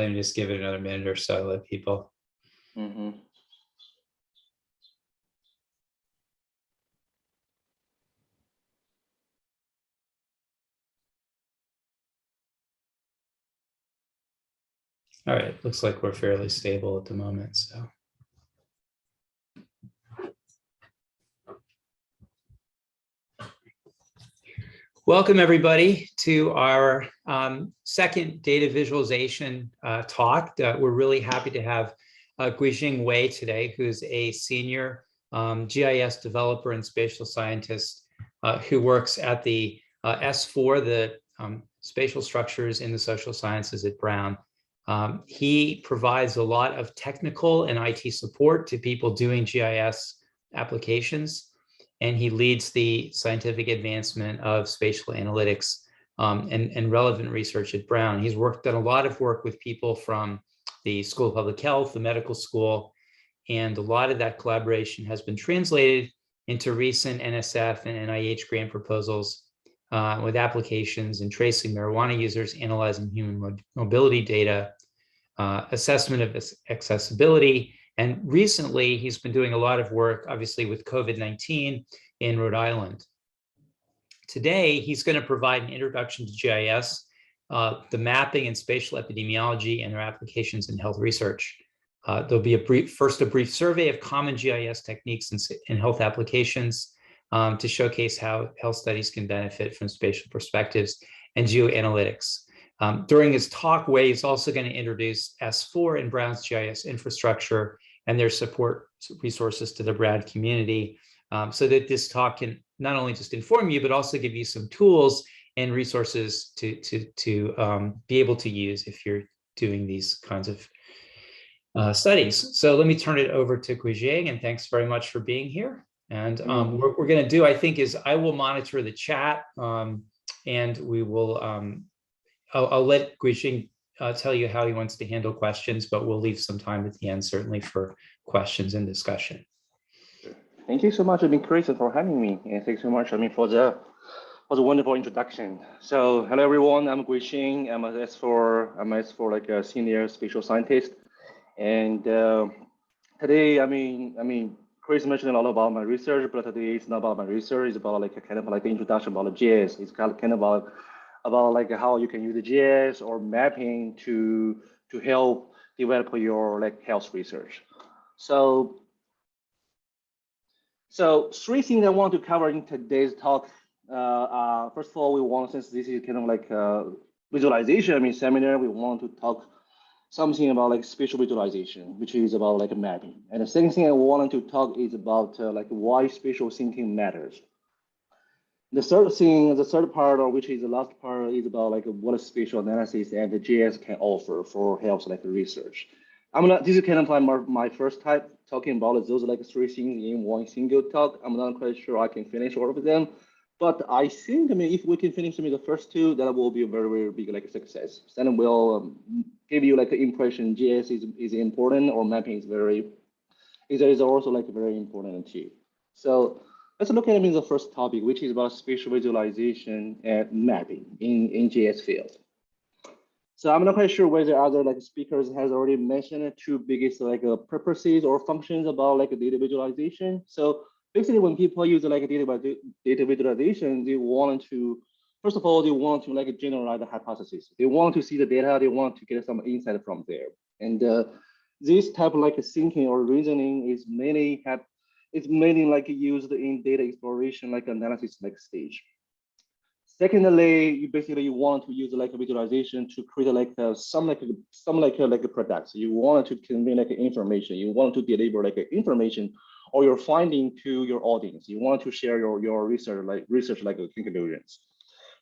Let me just give it another minute or so, let people. All right, looks like we're fairly stable at the moment, so. Welcome everybody to our second data visualization talk. We're really happy to have Guixing Wei today, who's a senior GIS developer and spatial scientist who works at the S4, the Spatial Structures in the Social Sciences at Brown. He provides a lot of technical and IT support to people doing GIS applications, and he leads the scientific advancement of spatial analytics and relevant research at Brown. He's done a lot of work with people from the School of Public Health, the medical school, and a lot of that collaboration has been translated into recent NSF and NIH grant proposals with applications in tracing marijuana users, analyzing human mobility data, assessment of accessibility. And recently, he's been doing a lot of work, obviously, with COVID-19 in Rhode Island. Today, he's going to provide an introduction to GIS, the mapping and spatial epidemiology and their applications in health research. There'll be a brief survey of common GIS techniques in health applications to showcase how health studies can benefit from spatial perspectives and geo-analytics. During his talk, Wei is also going to introduce S4 and Brown's GIS infrastructure and their support resources to the Brown community, so that this talk can not only just inform you, but also give you some tools and resources to be able to use if you're doing these kinds of studies. So let me turn it over to Guixing, and thanks very much for being here. And what we're going to do, I think, is I will monitor the chat, and we will. I'll let Guixing tell you how he wants to handle questions, but we'll leave some time at the end, certainly, for questions and discussion. Thank you so much, Chris, for having me, and thanks so much, for the wonderful introduction. So, hello everyone. I'm Guixing. I'm S4 like a senior spatial scientist, and today, Chris mentioned a lot about my research, but today it's not about my research. It's about like a kind of like the introduction about the GIS. It's kind of about like how you can use the GIS or mapping to help develop your like health research. So three things I want to cover in today's talk. First of all, since this is kind of like a visualization, seminar, we want to talk something about like spatial visualization, which is about like mapping. And the second thing I wanted to talk is about like why spatial thinking matters. The third part, or which is the last part, is about like what spatial analysis and the GIS can offer for health like research. This is kind of like my first time talking about those like three things in one single talk. I'm not quite sure I can finish all of them, but I think if we can finish the first two, that will be a very, very big like success. Then we'll give you like an impression GIS is important, or mapping is also like very important too. So let's look at the first topic, which is about spatial visualization and mapping in GIS field. So I'm not quite sure whether other like speakers has already mentioned two biggest like purposes or functions about like data visualization. So basically, when people use like data visualization, they want to, first of all, they want to like generate a hypothesis. They want to see the data. They want to get some insight from there. And this type of like thinking or reasoning is mainly like used in data exploration, like analysis like stage. Secondly, you want to use like a visualization to create like some products. You want to convey like information. You want to deliver like information or your finding to your audience. You want to share your research conclusions.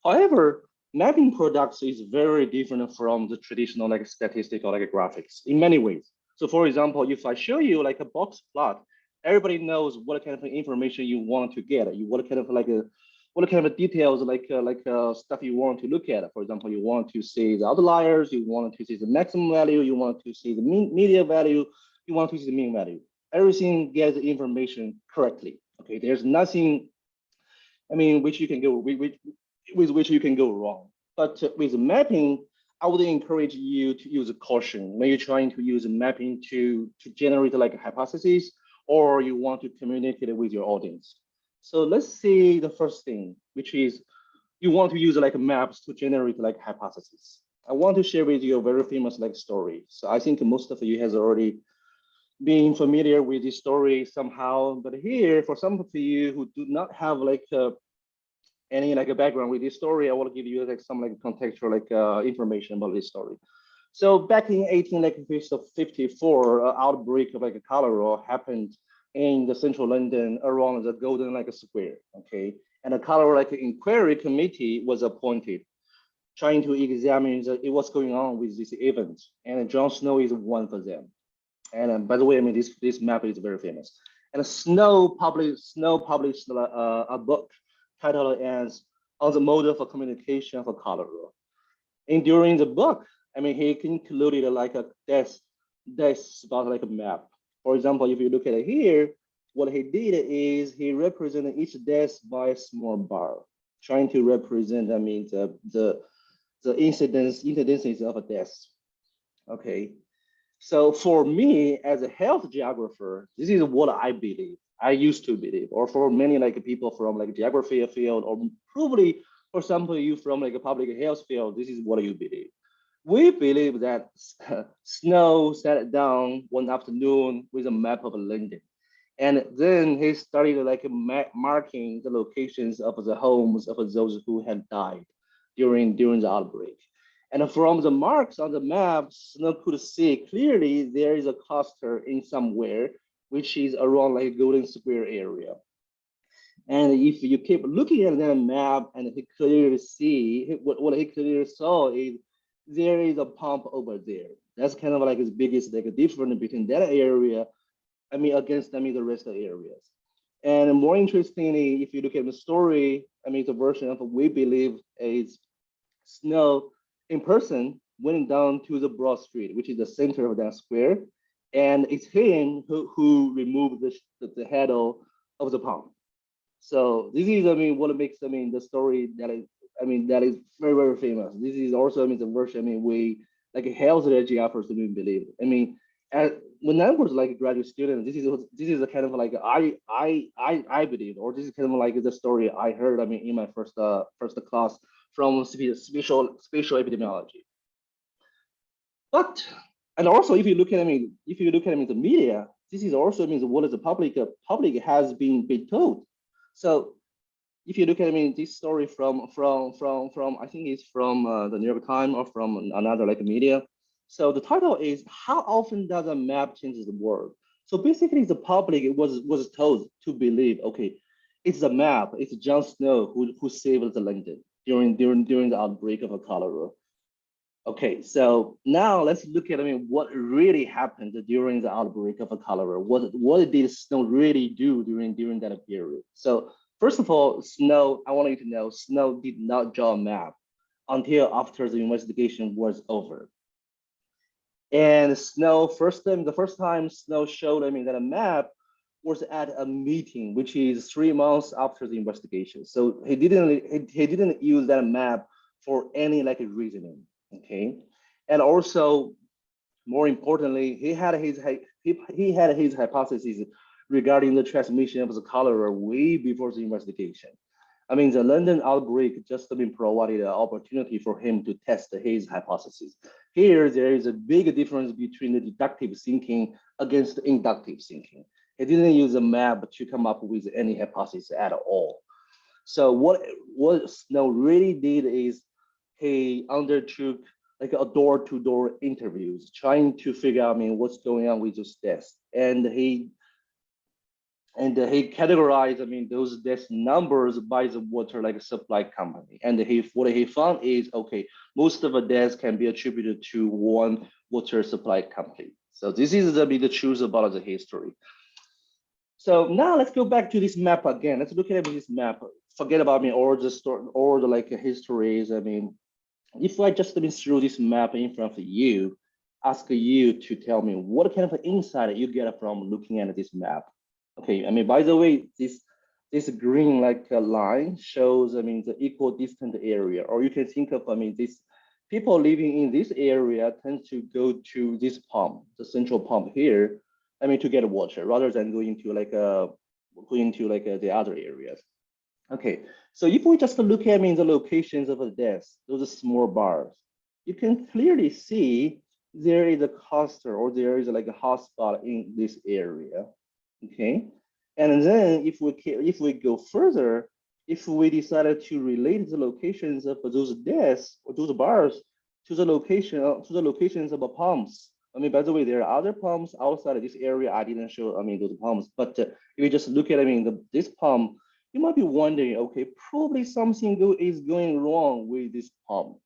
However, mapping products is very different from the traditional like statistical like graphics in many ways. So for example, if I show you like a box plot, everybody knows what kind of information you want to get. What kind of details stuff you want to look at. For example, you want to see the outliers, you want to see the maximum value, you want to see the median value, you want to see the mean value. Everything gets the information correctly. Okay, there's nothing, which you can go with which you can go wrong. But with mapping, I would encourage you to use caution when you're trying to use mapping to generate like a hypothesis, or you want to communicate with your audience. So let's see the first thing, which is you want to use like maps to generate like hypotheses. I want to share with you a very famous like story. So I think most of you has already been familiar with this story somehow, but here for some of you who do not have like any like a background with this story, I want to give you like some like contextual like information about this story. So back in 1854, outbreak of like a cholera happened in the central London around the Golden like Square. Okay, and a cholera like inquiry committee was appointed, trying to examine what's going on with this event. And John Snow is one of them. And by the way, I mean this map is very famous. And Snow published a book titled as "On the Model for Communication for Cholera." And during the book, I mean, he concluded like a desk about like a map. For example, if you look at it here, what he did is he represented each desk by a small bar, trying to represent, I mean, the incidences of a death. Okay. So for me as a health geographer, this is what I believe. I used to believe, or for many like people from like geography field, or probably for some of you from like a public health field, this is what you believe. We believe that Snow sat down one afternoon with a map of London, and then he started like marking the locations of the homes of those who had died during the outbreak. And from the marks on the map, Snow could see clearly there is a cluster in somewhere, which is around like Golden Square area. And if you keep looking at that map, and he clearly see what he clearly saw is there is a pump over there. That's kind of like his biggest like a difference between that area, I mean, against the rest of the areas. And more interestingly, if you look at the story, I mean, the version of what we believe is Snow in person went down to the Broad Street, which is the center of that square, and it's him who removed the handle of the pump. So this is, I mean, what makes, I mean, the story that is, I mean, that is very, very famous. This is also, I mean, the version, I mean, we like a health geographers to believe. I mean, when I was like a graduate student, this is a kind of like I believe, or this is kind of like the story I heard, I mean, in my first class from spatial epidemiology. But and also if you look at, I mean, the media, this is also, I mean, what is the public has been told. So if you look at, I mean, this story from I think it's from the New York Times or from another like media. So the title is "How Often Does a Map Change the World?" So basically, the public was told to believe, okay, it's a map. It's John Snow who saved the London during the outbreak of a cholera. Okay, so now let's look at, I mean, what really happened during the outbreak of a cholera. What did Snow really do during that period? So first of all, Snow, I want you to know, Snow did not draw a map until after the investigation was over. And Snow, the first time Snow showed, I mean, that a map was at a meeting, which is 3 months after the investigation. So he didn't use that map for any like reasoning. Okay, and also more importantly, he had his hypothesis regarding the transmission of the cholera way before the investigation. I mean, the London outbreak just provided an opportunity for him to test his hypothesis. Here, there is a big difference between the deductive thinking against inductive thinking. He didn't use a map to come up with any hypothesis at all. So what Snow really did is he undertook like a door-to-door interviews, trying to figure out, I mean, what's going on with those deaths. And he categorized, I mean, those death numbers by the water like supply company. And what he found is, okay, most of the deaths can be attributed to one water supply company. So this is the truth about the history. So now let's go back to this map again. Let's look at this map. Forget about me or the story or the like histories. I mean, if I just through this map in front of you, ask you to tell me what kind of insight you get from looking at this map. Okay, I mean, by the way, this green like line shows, I mean, the equidistant area, or you can think of, I mean, this people living in this area tend to go to this pump, the central pump here, I mean, to get water rather than going to the other areas. Okay, so if we just look at the locations of the deaths, those small bars, you can clearly see there is a cluster or there is like a hotspot in this area. Okay, and then if we go further, if we decided to relate the locations of those deaths or those bars to the locations of the pumps. I mean, by the way, there are other pumps outside of this area. I didn't show, those pumps, but if you just look at, this pump, you might be wondering, okay, probably something is going wrong with this pump.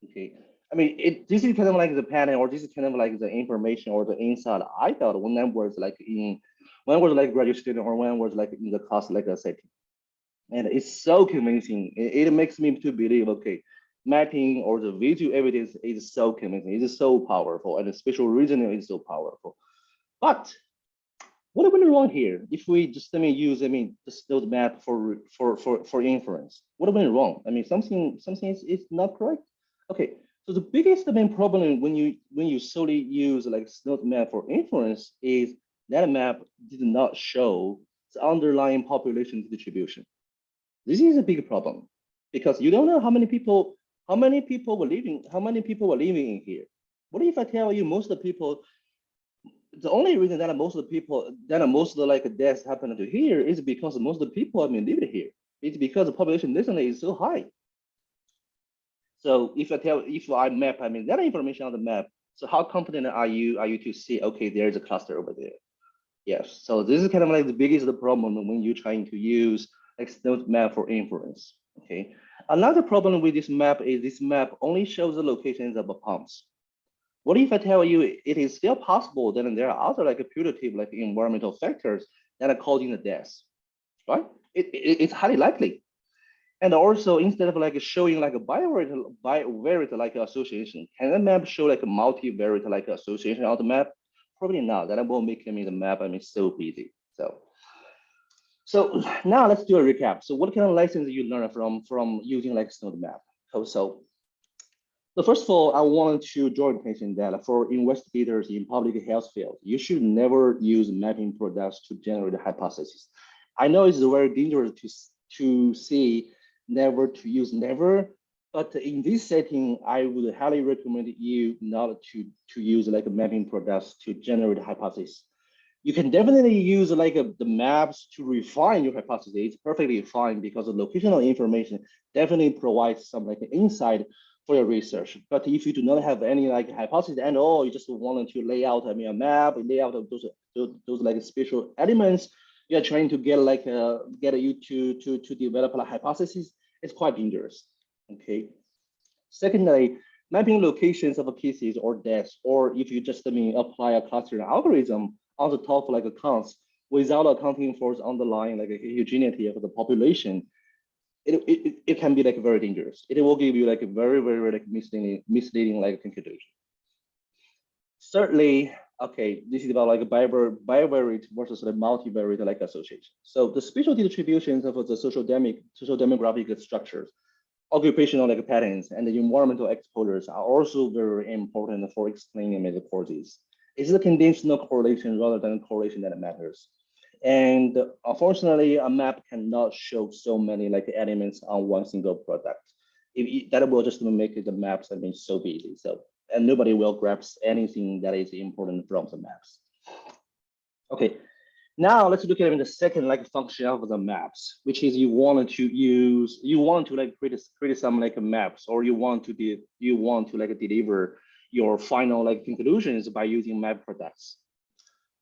Okay, I mean, this is kind of like the pattern, or this is kind of like the information or the insight I got when I was like graduate student or when I was like in the class like a setting. And it's so convincing. It makes me to believe, okay, mapping or the visual evidence is so convincing. It is so powerful, and the spatial reasoning is so powerful. But what went wrong here? If we just use this node map for inference, what went wrong? I mean, something is not correct. Okay, so the biggest problem when you solely use like node map for inference is that map did not show the underlying population distribution. This is a big problem because you don't know how many people were living in here. What if I tell you most of the people? The only reason that most of the like deaths happen to here is because most of the people living here. It's because the population density is so high. So if I map, that information on the map. So how confident are you to see, okay, there's a cluster over there? Yes. So this is kind of like the biggest problem when you're trying to use node map for inference. Okay. Another problem with this map is this map only shows the locations of the pumps. What if I tell you it is still possible that there are other like putative like environmental factors that are causing the deaths, right? It's highly likely. And also instead of like showing like a bivariate like association, can the map show like a multivariate like association on the map? Probably not. That will make the map so busy. So now let's do a recap. So what kind of lessons you learn from using like node map? So first of all, I wanted to draw attention that for investigators in public health field, you should never use mapping products to generate a hypothesis. I know it's very dangerous to say never to use never, but in this setting, I would highly recommend you not to use like mapping products to generate a hypothesis. You can definitely use like the maps to refine your hypothesis. It's perfectly fine because the locational information definitely provides some like insight for your research. But if you do not have any like hypothesis at all, you just wanted to lay out a map, lay out of those like spatial elements, you're trying to get you to develop a hypothesis, it's quite dangerous. Okay. Secondly, mapping locations of cases or deaths, or if you just apply a clustering algorithm on the top like accounts without accounting for the underlying like heterogeneity of the population, it can be like very dangerous. It will give you like a very like misleading like conclusion. Thirdly, okay, this is about like a bivariate versus the multivariate like association. So the spatial distributions of the social demographic structures, occupational like patterns, and the environmental exposures are also very important for explaining the causes. It's the conditional correlation rather than correlation that matters. And unfortunately, a map cannot show so many like elements on one single product. That will just make the maps so busy. And nobody will grasp anything that is important from the maps. Okay, now let's look at the second like function of the maps, which is you want to like create some like maps, or you want to like deliver your final like conclusions by using map products.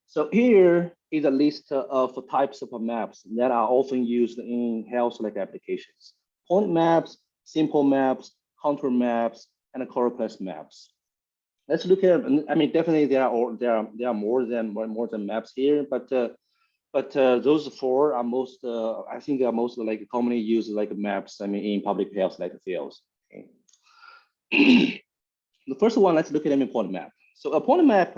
So here is a list of types of maps that are often used in health like applications: point maps, simple maps, contour maps, and Choroplex maps. Let's look at. Definitely there are more than maps here, but those four are most. I think they are most like commonly used like maps. In public health like fields. Okay. The first one, let's look at a point map. So a point map.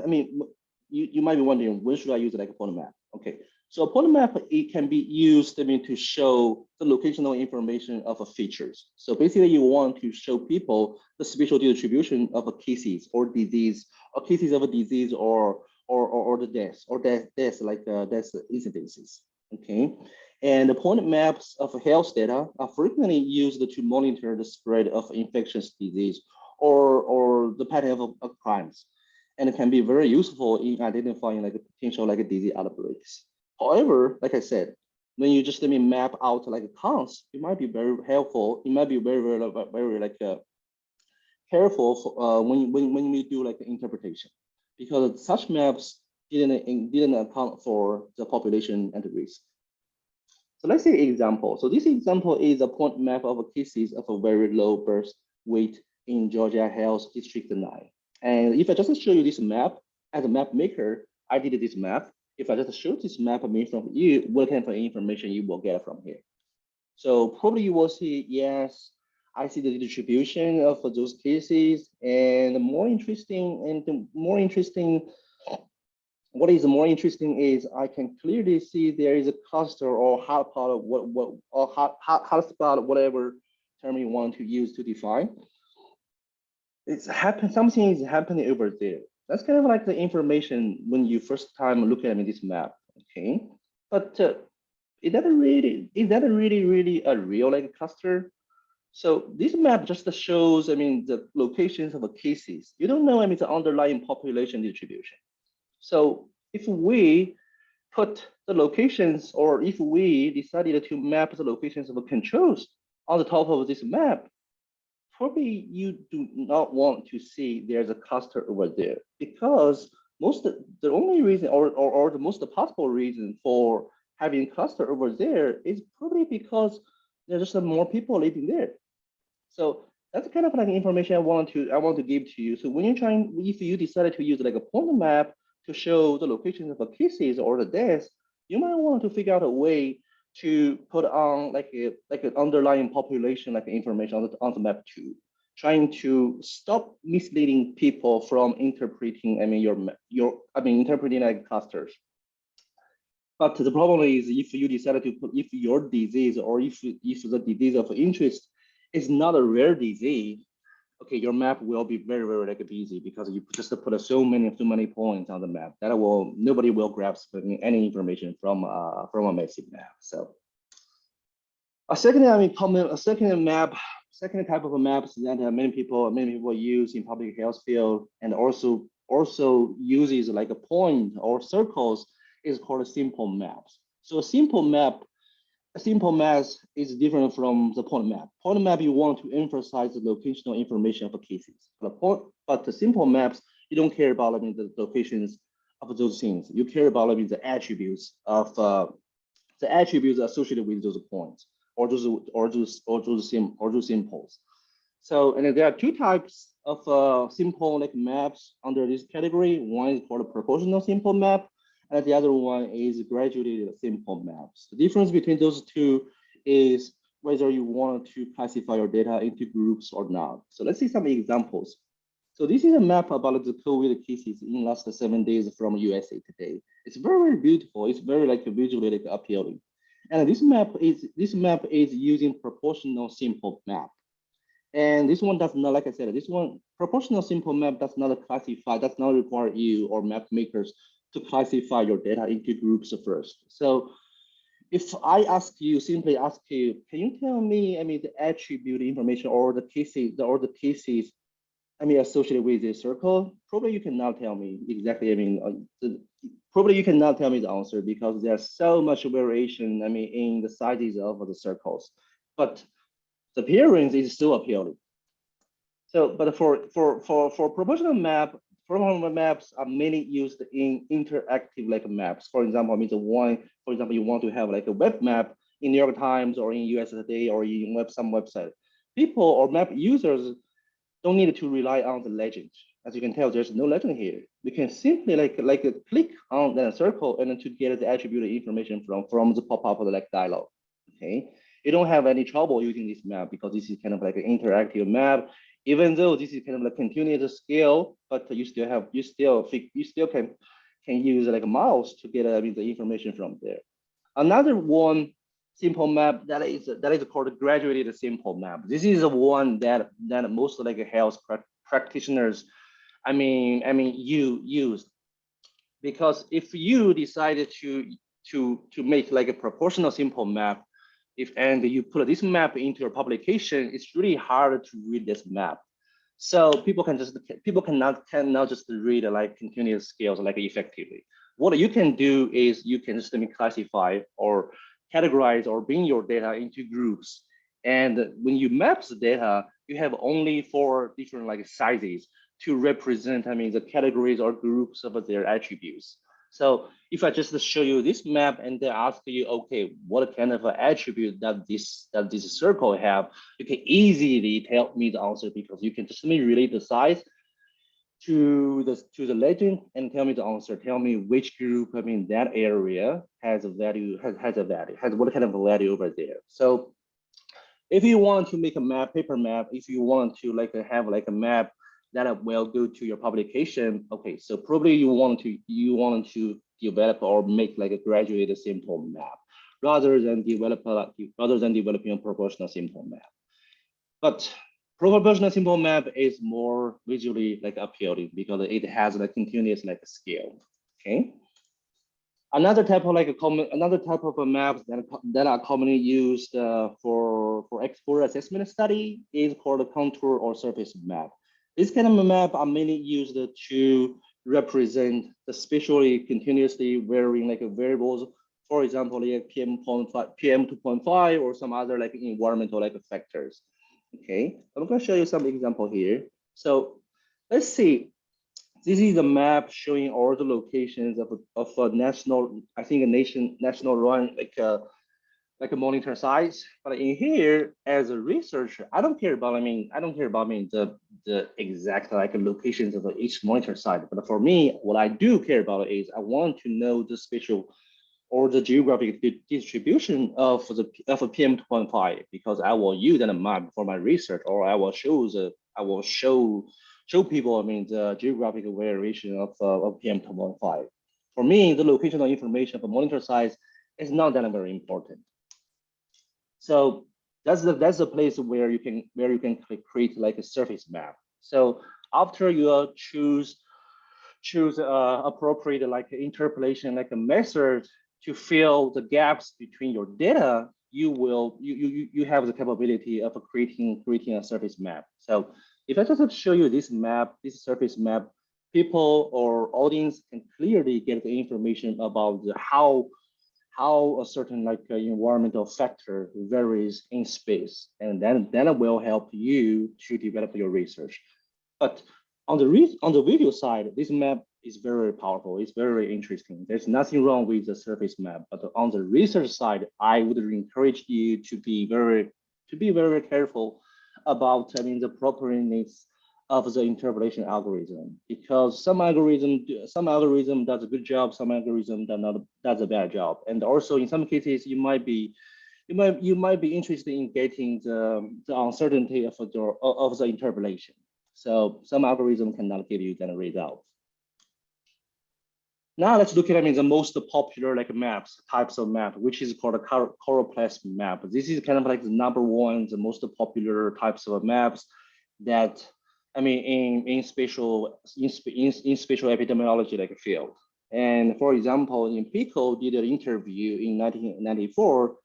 You might be wondering, when should I use like a point map? Okay. So a point map, it can be used, I mean, to show the locational information of a features. So basically you want to show people the spatial distribution of a cases or disease, or cases of a disease or the deaths, or deaths like death incidences, okay? And the point maps of health data are frequently used to monitor the spread of infectious disease or the pattern of crimes. And it can be very useful in identifying like potential like disease outbreaks. However, like I said, when you just map out like counts, it might be very helpful. It might be very like careful for, when we do like the interpretation, because such maps didn't account for the population at risk. So let's say example. So this example is a point map of cases of a very low birth weight in Georgia Health District 9. And if I just show you this map as a map maker, I did this map. If I just show this map, I mean from you, what kind of information you will get from here. So probably you will see, yes, I see the distribution of those cases, and what is more interesting is I can clearly see there is a cluster or hotspot or hotspot, whatever term you want to use to define. Something is happening over there. That's kind of like the information when you first time look at this map, okay? But is that really a real like cluster? So this map just shows, I mean, the locations of the cases. You don't know, I mean, the underlying population distribution. So if we put the locations, or if we decided to map the locations of the controls on the top of this map, probably you do not want to see there's a cluster over there, because the only reason or the most possible reason for having cluster over there is probably because there's just more people living there. So that's kind of like information I want to give to you. So when you're if you decided to use like a point map to show the locations of the cases or the deaths, you might want to figure out a way to put on like an underlying population like information on the map too, trying to stop misleading people from interpreting, I mean, interpreting like clusters. But the problem is, if you decided to put, if your disease or if the disease of interest is not a rare disease, okay, your map will be very, very like busy, because you just put so many points on the map that nobody will grasp any information from a massive map. So a second type of maps that many people use in public health field, and also uses like a point or circles, is called a simple maps. So a simple map is different from the point map. Point map, you want to emphasize the locational information of cases. But the simple maps, you don't care about, I mean, the locations of those things. You care about, I mean, the attributes associated with those points, or those symbols. So, and there are two types of simple like maps under this category. One is called a proportional simple map, and the other one is graduated simple maps. The difference between those two is whether you want to classify your data into groups or not. So let's see some examples. So this is a map about the COVID cases in last 7 days from USA Today. It's very, very beautiful. It's very like visually like appealing. And this map is using proportional simple map. And this one does not, like I said, this one proportional simple map does not require you or map makers to classify your data into groups first. So if I simply ask you, can you tell me, I mean, the attribute information or the cases, I mean, associated with this circle? Probably you cannot tell me exactly, I mean, probably you cannot tell me the answer, because there's so much variation, I mean, in the sizes of the circles, but the appearance is still appealing. So, but for proportional maps are mainly used in interactive like maps. For example, I mean, you want to have like a web map in New York Times or in USA Today or in some website. People or map users don't need to rely on the legend. As you can tell, there's no legend here. We can simply like click on that circle and then to get the attribute information from the pop-up of the like dialog. Okay, you don't have any trouble using this map, because this is kind of like an interactive map. Even though this is kind of like continuous scale, but you still can can use like a mouse to get the information from there. Another one simple map that is called a graduated simple map. This is the one that most like health practitioners, you use, because if you decided to make like a proportional simple map, and you put this map into your publication, it's really hard to read this map. So people cannot just read like continuous scales like effectively. What you can do is you can just classify or categorize or bring your data into groups. And when you map the data, you have only 4 different like sizes to represent, the categories or groups of their attributes. So if I just show you this map and then ask you, okay, what kind of attribute that this circle have, you can easily tell me the answer, because you can just relate the size to the legend and tell me the answer. Tell me which group, that area has a value, has what kind of a value over there. So if you want to make a map, paper map, if you want to have a map that will go to your publication, okay, so probably you want to develop or make like a graduated simple map rather than developing a proportional simple map. But proportional simple map is more visually appealing because it has continuous scale. Okay. Another type of maps that are commonly used for assessment study is called a contour or surface map. This kind of map are mainly used to represent the spatially continuously varying variables, for example, PM 2.5 or some other environmental factors. Okay, I'm going to show you some example here. So let's see. This is a map showing all the locations of a national, I think national run like a monitor size. But in here, as a researcher, I don't care about the exact locations of each monitor site. But for me, what I do care about is I want to know the spatial or the geographic distribution of a PM 2.5, because I will use that map for my research, or I will show people the geographic variation of PM 2.5. For me, the locational information of a monitor size is not that very important. So that's the place where you can create a surface map. So after you choose appropriate interpolation a method to fill the gaps between your data, you have the capability of creating a surface map. So if I just show you this map, this surface map, people or audience can clearly get the information about how a certain environmental factor varies in space, and then it will help you to develop your research. But on the video side, this map is very powerful. It's very interesting. There's nothing wrong with the surface map, but on the research side, I would encourage you to be very careful about the properness of the interpolation algorithm, because some algorithm does a good job, some algorithm does a bad job, and also in some cases you might be interested in getting the uncertainty of the interpolation. So some algorithm cannot give you that result. Now let's look at the most popular types of map, which is called a Chloroplast map. This is kind of the number one, the most popular types of maps that in spatial epidemiology field. And for example, in Pico did an interview in 1994,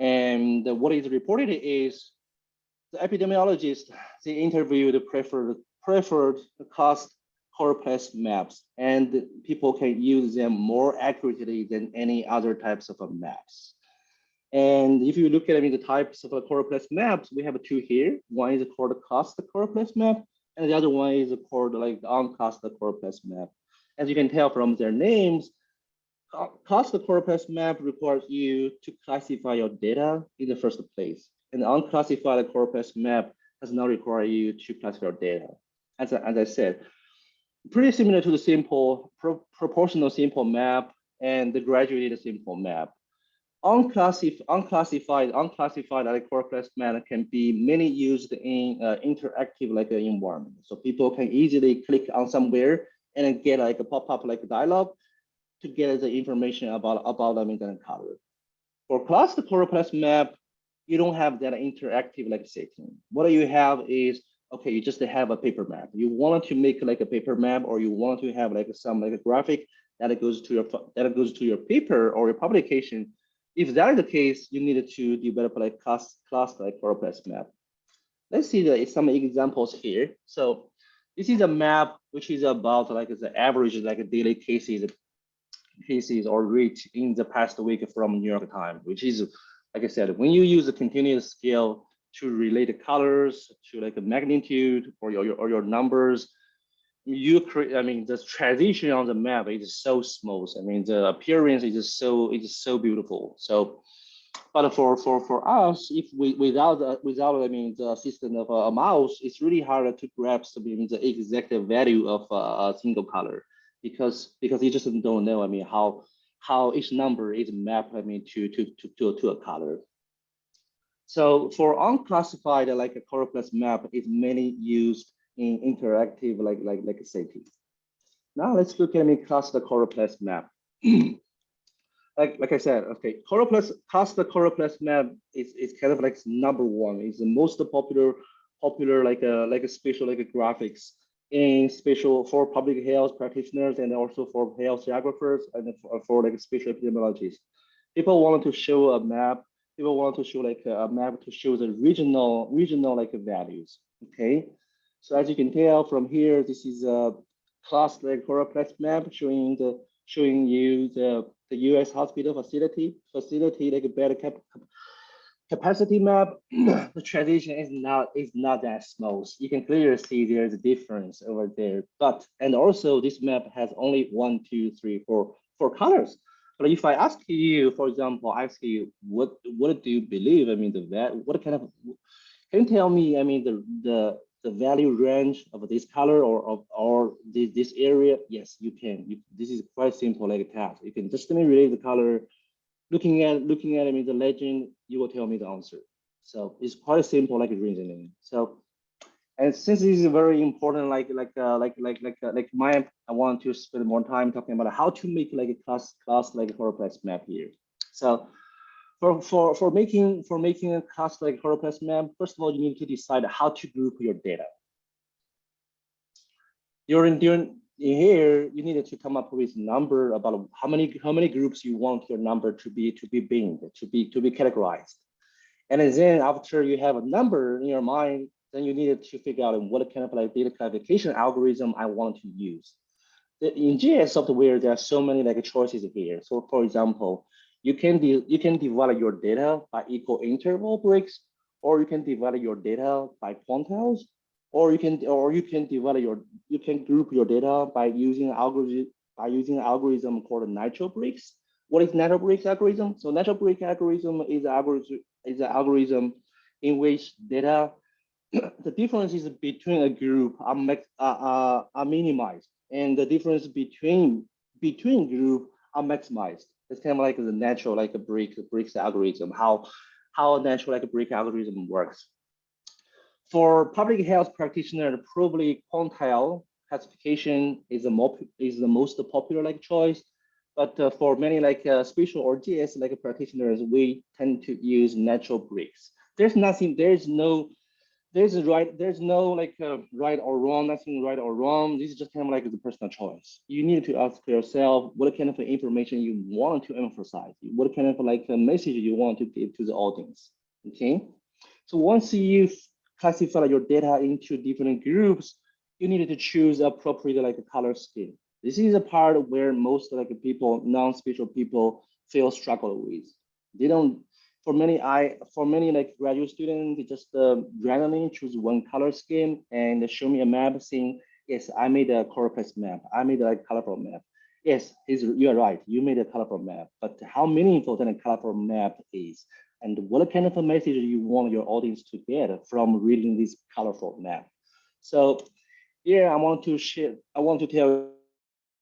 and what is reported is the epidemiologists they interviewed preferred cost Choroplast maps, and people can use them more accurately than any other types of maps. And if you look at the types of Choroplast maps, we have 2 here. One is called the cost Choroplast map, and the other one is called the uncost Choroplast map. As you can tell from their names, cost Choroplast map requires you to classify your data in the first place, and the unclassified Choroplast map does not require you to classify your data. As I said, pretty similar to the simple proportional simple map and the graduated simple map. Unclassified Choroplast map can be mainly used in interactive environment. So people can easily click on somewhere and get a pop-up dialog to get the information about the color. For cluster Chloroplast map, you don't have that interactive like setting. What you have is, okay, you just have a paper map. You wanted to make like a paper map, or you want to have like some like a graphic that goes to your paper or your publication. If that is the case, you needed to develop like class like Chloroplast map. Let's see some examples here. So this is a map which is about like the average like daily cases or rate in the past week from New York Times, which is, like I said, when you use a continuous scale to relate the colors to like a magnitude or your numbers, you create, I mean, the transition on the map is so smooth. I mean, the appearance is so beautiful. So, but for us, if we without I mean the assistance of a mouse, it's really hard to grasp the exact value of a single color, because you just don't know. I mean how each number is mapped. I mean to a color. So for unclassified like a Choroplex map is mainly used in interactive like a setting. Now let's look at cluster Choroplex map. Like I said, okay, cluster Choroplex map is kind of like number one. It's the most popular like a spatial like a graphics in spatial for public health practitioners and also for health geographers and for like spatial epidemiologists. People want to show a map. People want to show like a map to show the regional like values. Okay, so as you can tell from here, this is a cluster like Choroplex map showing you the U.S. hospital facility like a better capacity map. The transition is not that smooth. You can clearly see there's a difference over there. But and also this map has only 1, 2, 3, 4 colors. But if I ask you, for example, I ask you what do you believe? I mean what kind of, can you tell me? I mean the value range of this color or this area? Yes, you can. This is quite simple like a task. You can just relate the color. Looking at I mean the legend, you will tell me the answer. So it's quite simple like reasoning. So and since this is very important like my, I want to spend more time talking about how to make like a class like a Choroplex map here. So for making a class like Choroplex map, first of all, you need to decide how to group your data. During here, you needed to come up with a number about how many groups you want your number to be binned, to be categorized. And then after you have a number in your mind, then you needed to figure out what kind of like data classification algorithm I want to use. In GIS software, there are so many like choices here. So for example, you can divide your data by equal interval breaks, or you can divide your data by quantiles, or you can group your data by using an algorithm called natural breaks. What is natural breaks algorithm? So natural break algorithm is an algorithm in which data the differences between a group are minimized, and the difference between group are maximized. It's kind of like the natural like a breaks algorithm. How a natural like a break algorithm works. For public health practitioner, probably quantile classification is the most popular like choice. But for many like spatial or GIS like practitioners, we tend to use natural breaks. There's no like right or wrong, nothing right or wrong. This is just kind of like the personal choice. You need to ask yourself what kind of information you want to emphasize, what kind of like a message you want to give to the audience. Okay, so once you classify your data into different groups, you needed to choose appropriate like a color scheme. This is a part where most like people, non-spatial people, feel struggle with. They don't. For many like graduate students, they just randomly choose one color scheme and show me a map saying, yes, I made a Choroplex map. I made a colorful map. Yes, you're right. You made a colorful map, but how meaningful that a colorful map is, and what kind of a message you want your audience to get from reading this colorful map. So here I want to tell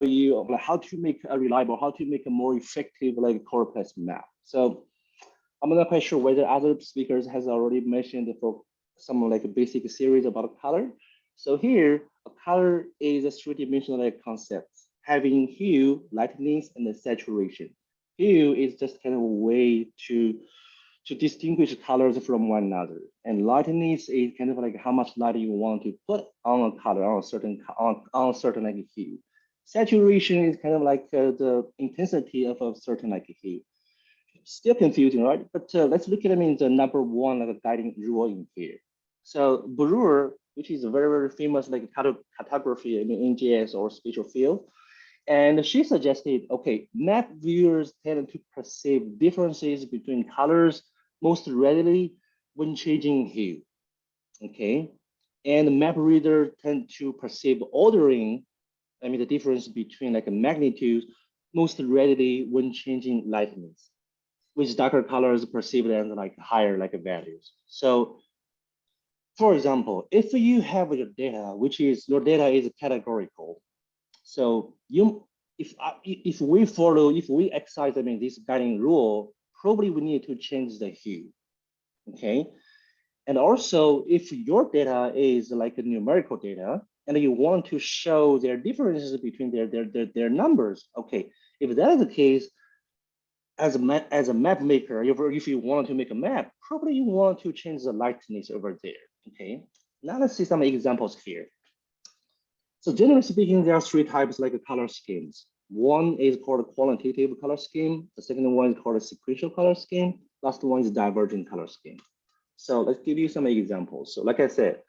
you about how to make a reliable, how to make a more effective like Choroplex map. So I'm not quite sure whether other speakers has already mentioned for some like a basic series about color. So here, a color is a three-dimensional like concept, having hue, lightness, and the saturation. Hue is just kind of a way to distinguish colors from one another, and lightness is kind of like how much light you want to put on a color on a certain on a certain like hue. Saturation is kind of like the intensity of a certain like hue. Still confusing, right? But let's look at the number one like a guiding rule in here. So Brewer, which is a very famous like cartography in GIS or spatial field, and she suggested, okay, map viewers tend to perceive differences between colors most readily when changing hue. Okay, and map readers tend to perceive ordering, the difference between like a magnitude most readily when changing lightness, with darker colors perceived as like higher like values. So for example, if you have your data, which is your data is categorical, so if we exercise this guiding rule, probably we need to change the hue. Okay, and also if your data is like a numerical data and you want to show their differences between their numbers, okay, if that is the case, as a map maker, if you want to make a map, probably you want to change the lightness over there. Okay, now let's see some examples here. So generally speaking, there are three types like color schemes. One is called a qualitative color scheme. The second one is called a sequential color scheme. Last one is divergent color scheme. So let's give you some examples. So like I said,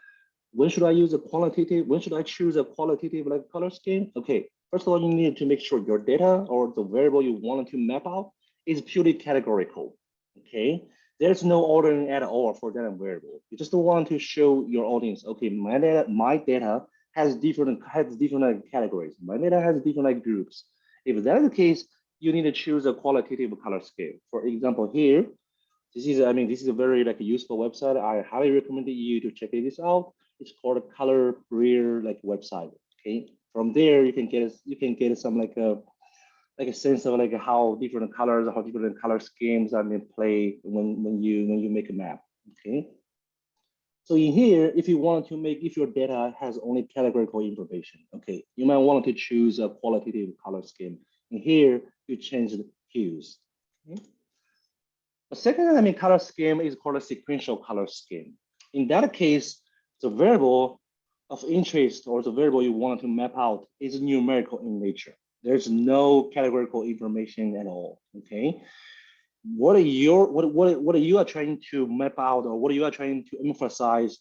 when should I use a qualitative? When should I choose a qualitative like color scheme? Okay, first of all, you need to make sure your data or the variable you want to map out is purely categorical. Okay, there's no ordering at all for that variable. You just want to show your audience, okay, my data has different categories. My data has different groups. If that is the case, you need to choose a qualitative color scheme. For example, here, this is a very useful website. I highly recommend you to check this out. It's called a Color Career website. Okay, from there you can get some a sense of how different colors, how different color schemes play when you make a map. Okay. So in here, if your data has only categorical information, okay, you might want to choose a qualitative color scheme. In here, you change the hues. Okay. The second color scheme is called a sequential color scheme. In that case, the variable of interest or the variable you want to map out is numerical in nature. There's no categorical information at all. Okay. What are you are trying to map out, or what are you trying to emphasize?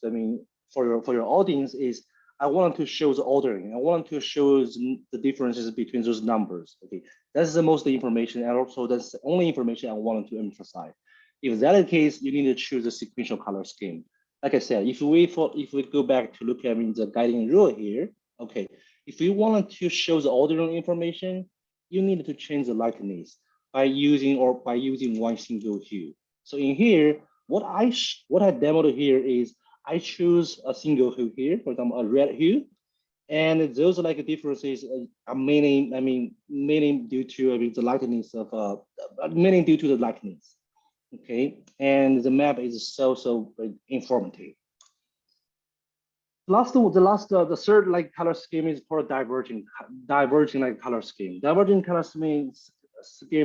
For your audience is, I want to show the ordering. I want to show the differences between those numbers. Okay, that's the most information, and also that's the only information I wanted to emphasize. If that is the case, you need to choose a sequential color scheme. Like I said, if we go back to look at the guiding rule here, okay, if you want to show the ordering information, you need to change the lightness by using one single hue. So in here, what I demoed here is I choose a single hue here, for example, a red hue, and those differences are mainly due to the lightness of mainly due to the lightness. Okay, and the map is so informative. The third color scheme is called diverging color scheme. Diverging color scheme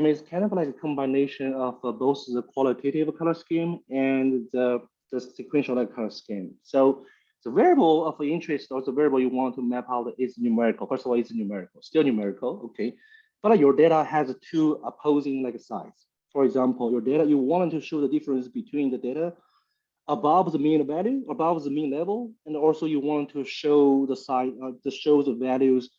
is kind of a combination of both the qualitative color scheme and the sequential color scheme. So the variable of interest or the variable you want to map out is numerical. First of all, it's numerical, still numerical, okay. But your data has two opposing sides. For example, your data, you want to show the difference between the data above the mean value, above the mean level, and also you want to show the side, the values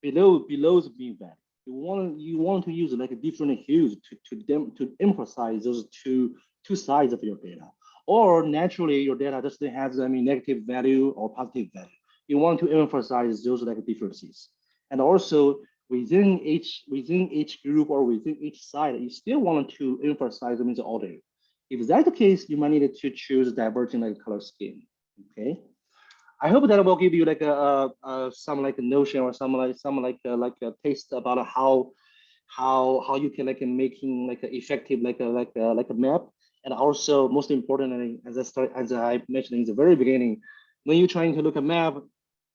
below the mean value. You want to use a different hues to emphasize those two sides of your data. Or naturally, your data doesn't have negative value or positive value. You want to emphasize those differences. And also within each group or within each side, you still want to emphasize the order. If that's the case, you might need to choose divergent color scheme. Okay. I hope that will give you some notion or some a taste about how you can making effective a map. And also most importantly, as I mentioned in the very beginning, when you're trying to look at map,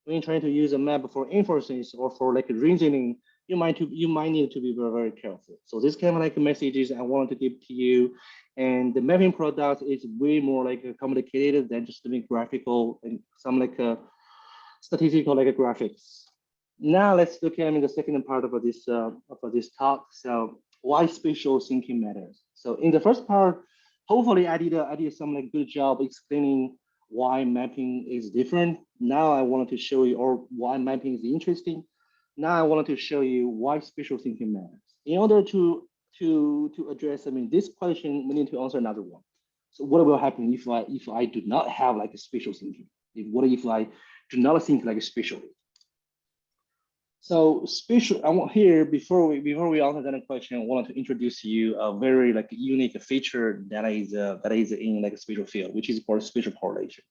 when you're trying to use a map for inferences or for reasoning, you might need to be very, very careful. So this kind of like messages I want to give to you. And the mapping product is way more like complicated than just doing graphical and some like statistical like graphics. Now let's look at the second part of this talk. So why spatial thinking matters. So in the first part, hopefully I did some like good job explaining why mapping is different. Now I wanted to show you, or why mapping is interesting. Now I wanted to show you why spatial thinking matters. In order to address, this question, we need to answer another one. So what will happen if I do not have like a spatial thinking? What if I do not think like spatially? So spatial, I want here before we answer that question, I wanted to introduce you a very like unique feature that is in like a spatial field, which is called spatial correlation.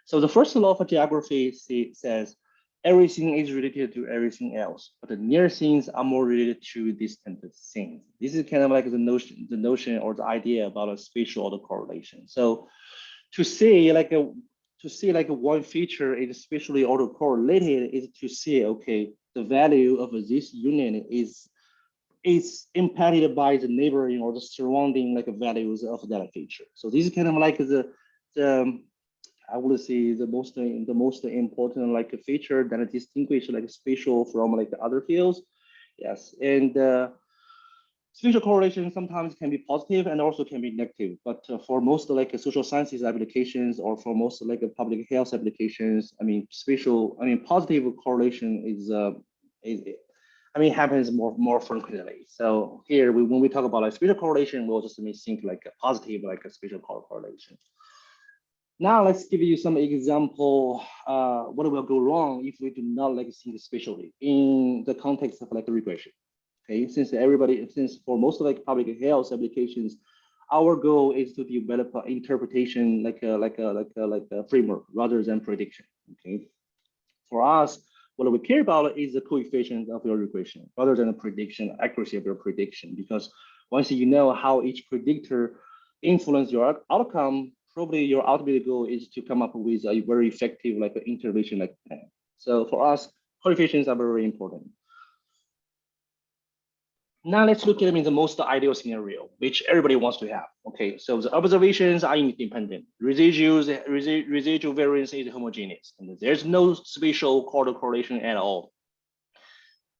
So the first law of geography says everything is related to everything else, but the near things are more related to distant things. This is kind of like the notion or the idea about a spatial autocorrelation. So to say like one feature is spatially autocorrelated is to say, okay, the value of this unit is impacted by the neighboring or the surrounding like values of that feature. So this is kind of like the I would say the most important like a feature that distinguishes like spatial from like the other fields. Yes, and spatial correlation sometimes can be positive and also can be negative. But for most like social sciences applications or for most like public health applications, positive correlation happens more frequently. So here when we talk about like spatial correlation, we'll just think like a positive like a spatial correlation. Now let's give you some example. What will go wrong if we do not like think spatially in the context of like regression? Okay, since for most of like public health applications, our goal is to develop an interpretation like a framework rather than prediction. Okay, for us, what we care about is the coefficient of your regression rather than the prediction accuracy of your prediction. Because once you know how each predictor influence your outcome, probably your ultimate goal is to come up with a very effective like intervention like plan. So for us, coefficients are very important. Now let's look at the most ideal scenario, which everybody wants to have. Okay, so the observations are independent. Residual variance is homogeneous, and there's no spatial correlation at all.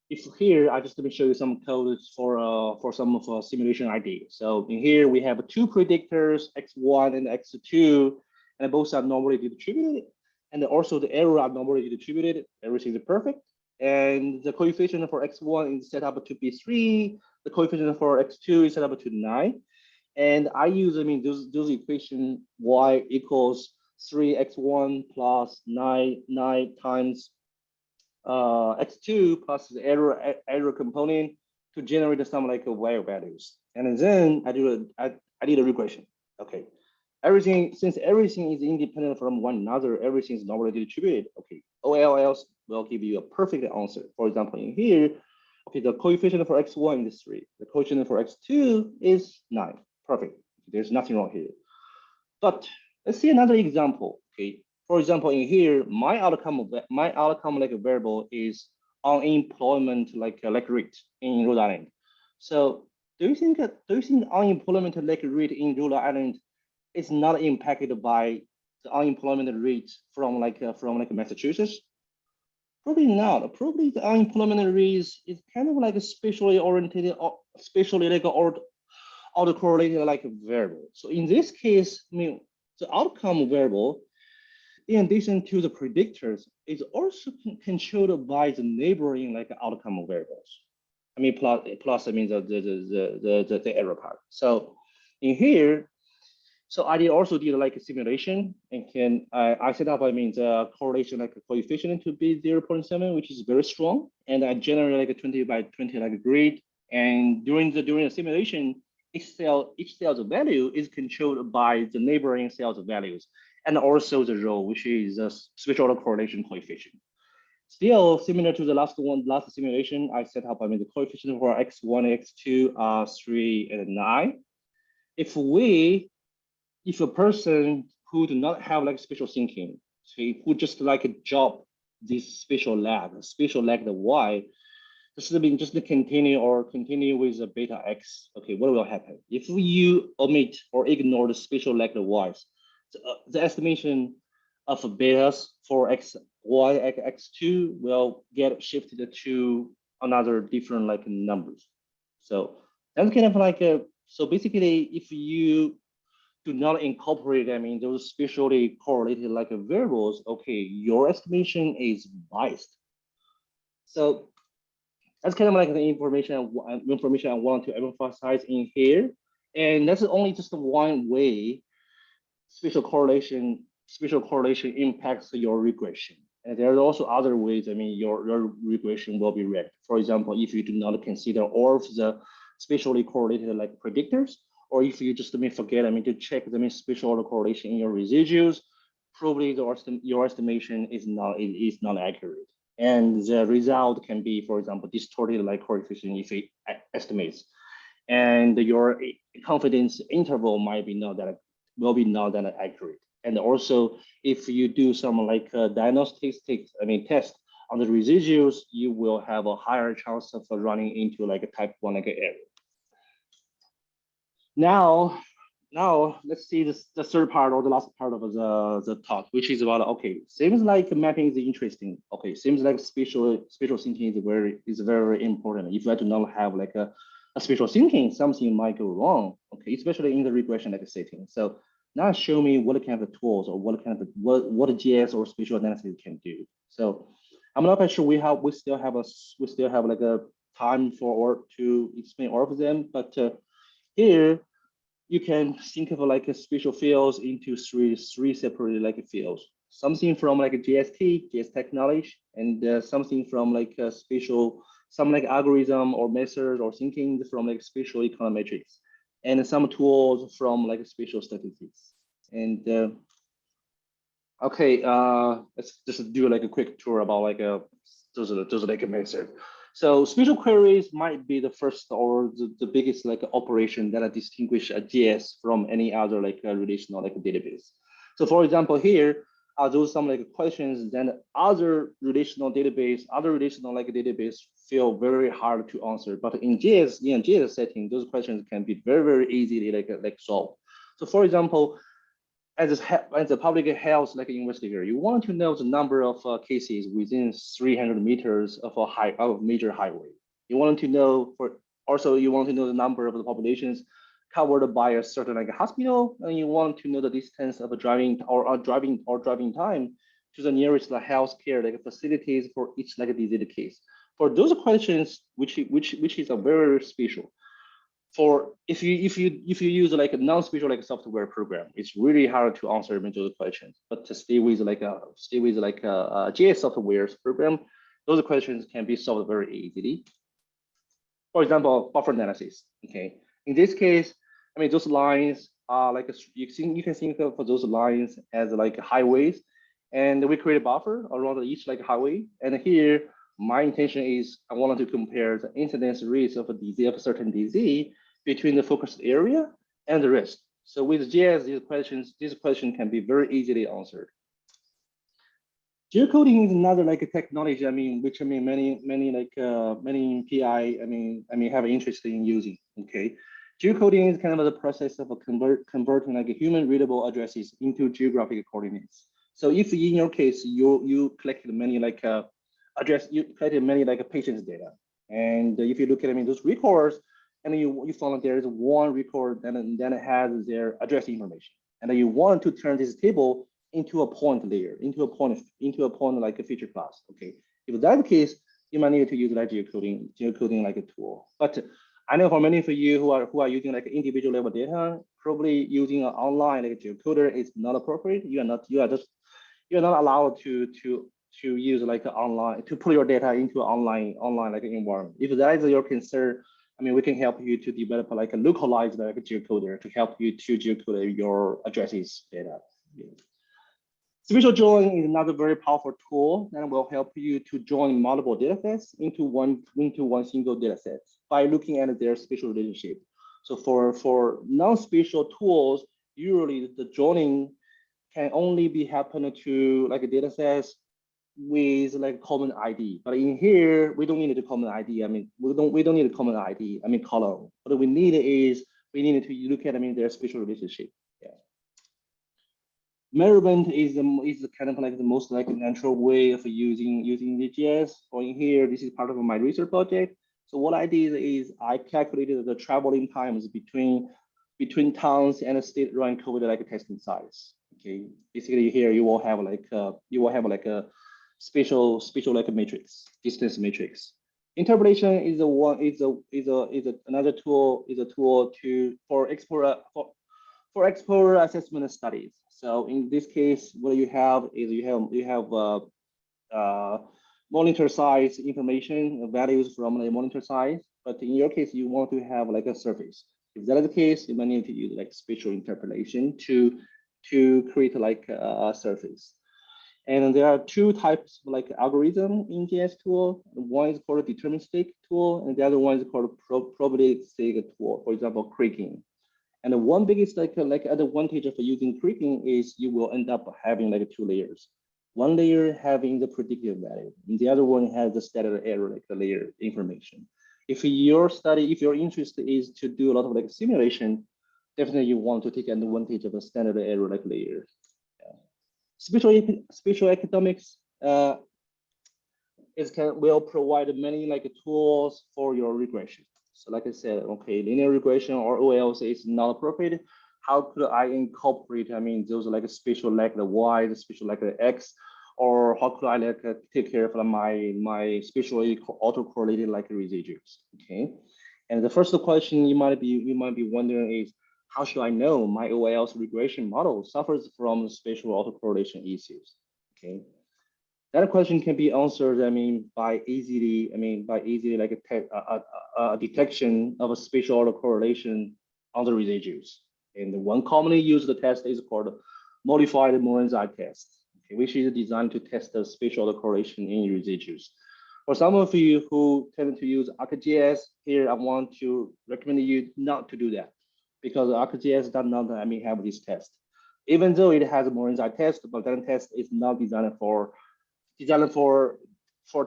If here, I just let me show you some codes for some of simulation ideas. So in here we have two predictors, x1 and x2, and both are normally distributed, and also the error are normally distributed. Everything is perfect. And the coefficient for x1 is set up to be 3. The coefficient for x2 is set up to 9. And I use, those equation y equals 3x1 plus 9 times x2 plus the error component to generate some like y values. And then I did a regression. Okay. Since everything is independent from one another, everything is normally distributed. Okay, OLLs will give you a perfect answer. For example, in here, okay, the coefficient for x1 is 3. The coefficient for x2 is 9. Perfect. There's nothing wrong here. But let's see another example. Okay, for example, in here, my outcome like a variable is unemployment like rate in Rhode Island. So do you think unemployment like rate in Rhode Island is not impacted by the unemployment rate from Massachusetts? Probably not. Probably the unemployment rate is kind of like a spatially oriented, spatially like autocorrelated like a variable. So in this case, the outcome variable, in addition to the predictors, is also controlled by the neighboring like outcome variables. Plus the error part. So in here, so I also did like a simulation and I set up the correlation like a coefficient to be 0.7, which is very strong, and I generate like a 20 by 20 like a grid. And during the simulation, each cell's value is controlled by the neighboring cell's values, and also the rho, which is a spatial correlation coefficient. Still similar to the last simulation, I set up the coefficient for x1, x2 are 3 and 9. If a person who do not have like spatial thinking, so who just like drop this spatial lag the y, just to continue with the beta x. Okay, what will happen if you omit or ignore the spatial lag wise? The estimation of betas for x, y, x2 will get shifted to another different like numbers. So that's kind of like a, so basically if you do not incorporate, I mean, those spatially correlated like variables, okay, your estimation is biased. So that's kind of like the information I want to emphasize in here. And that's only just one way spatial correlation impacts your regression. And there are also other ways, I mean, your regression will be wrecked. For example, if you do not consider all of the spatially correlated like predictors, or if you just forget, I mean, to check the spatial correlation in your residuals, probably your estimation is not accurate. And the result can be, for example, distorted like coefficient if it estimates. And your confidence interval might be not that accurate. And also, if you do some like diagnostic test on the residuals, you will have a higher chance of running into like a type 1 like error. Now let's see the third part or the last part of the talk, which is about, okay, seems like mapping is interesting. Okay, seems like spatial thinking is very important. If I do not have like a spatial thinking, something might go wrong. Okay, especially in the regression like setting. So now show me what kind of tools or what GIS or spatial analysis can do. So I'm not quite sure we still have like a time for to explain all of them, but here you can think of like a spatial fields into three separate like fields. Something from like a GIS technology, and something from like a some like algorithm or method or thinking from like spatial econometrics, and some tools from like spatial statistics. And okay, let's just do like a quick tour about like those like a method. So spatial queries might be the first or the biggest like operation that distinguish a GIS from any other like relational like database. So for example, here I'll do some like questions, then other relational database feel very hard to answer. But in GIS setting, those questions can be very easily like solved. So for example, as a public health like investigator, you want to know the number of cases within 300 meters of a major highway. You want to know the number of the populations covered by a certain like hospital, and you want to know the distance of a driving time to the nearest healthcare like facilities for each like disease case. For those questions, which is a very spatial. For if you use like a non-spatial like software program, it's really hard to answer those questions. But to stay with like a GIS software program, those questions can be solved very easily. For example, buffer analysis. Okay, in this case, I mean those lines are like you can think of those lines as like highways, and we create a buffer around each like highway. And here, my intention is I wanted to compare the incidence rates of a certain disease between the focused area and the rest. So with GIS, these questions can be very easily answered. Geocoding is another like a technology. Many PI have interest in using. Okay, geocoding is kind of the process of converting like a human readable addresses into geographic coordinates. So if in your case you collected many like patients data, and if you look at those records, and you found that there is one record and then it has their address information, and then you want to turn this table into a point layer, into a point like a feature class. Okay, if that's the case, you might need to use like geocoding like a tool. But I know for many of you who are using like individual level data, probably using an online like geocoder is not appropriate. You're not allowed to use like online to put your data into online like environment. If that is your concern, we can help you to develop like a localized like a geocoder to help you to geocode your addresses data. Spatial join is another very powerful tool that will help you to join multiple data sets into one single data set by looking at their spatial relationship. So for non-spatial tools, usually the joining can only be happen to like a data sets with like common ID. But in here, we don't need a common ID. I mean, we don't need a common ID. I mean, column. What we need is we need to look at their spatial relationship. Yeah. Measurement is kind of like the most like natural way of using the GIS. For in here, this is part of my research project. So what I did is I calculated the traveling times between towns and state-run COVID like testing sites. Okay, basically here you will have like a spatial like a matrix, distance matrix. Interpolation is another tool for explorer assessment studies. So in this case, what you have is you have monitor size information values from the monitor size, but in your case you want to have like a surface. If that is the case, you might need to use like spatial interpolation to create like a surface. And there are two types of like algorithm in GIS tool. One is called a deterministic tool, and the other one is called a probabilistic tool. For example, creaking. And the one biggest like advantage of using creaking is you will end up having like two layers. One layer having the predictive value, and the other one has the standard error like the layer information. If your interest is to do a lot of like simulation, definitely you want to take advantage of a standard error like layer. Spatial economics will provide many like tools for your regression. So like I said, okay, linear regression or OLS is not appropriate. How could I incorporate, I mean, those like a spatial like the Y, the spatial like the X, or how could I like take care of my spatially autocorrelated like residuals? Okay. And the first question you might be wondering is, how should I know my OLS regression model suffers from spatial autocorrelation issues? Okay. That question can be answered, I mean, by easily like a detection of a spatial autocorrelation on the residuals. And the one commonly used test is called modified Morenzi test, okay, which is designed to test the spatial autocorrelation in residuals. For some of you who tend to use ArcGIS, here I want to recommend you not to do that, because ArcGIS does not have this test. Even though it has a Morenzi test, but that test is not designed for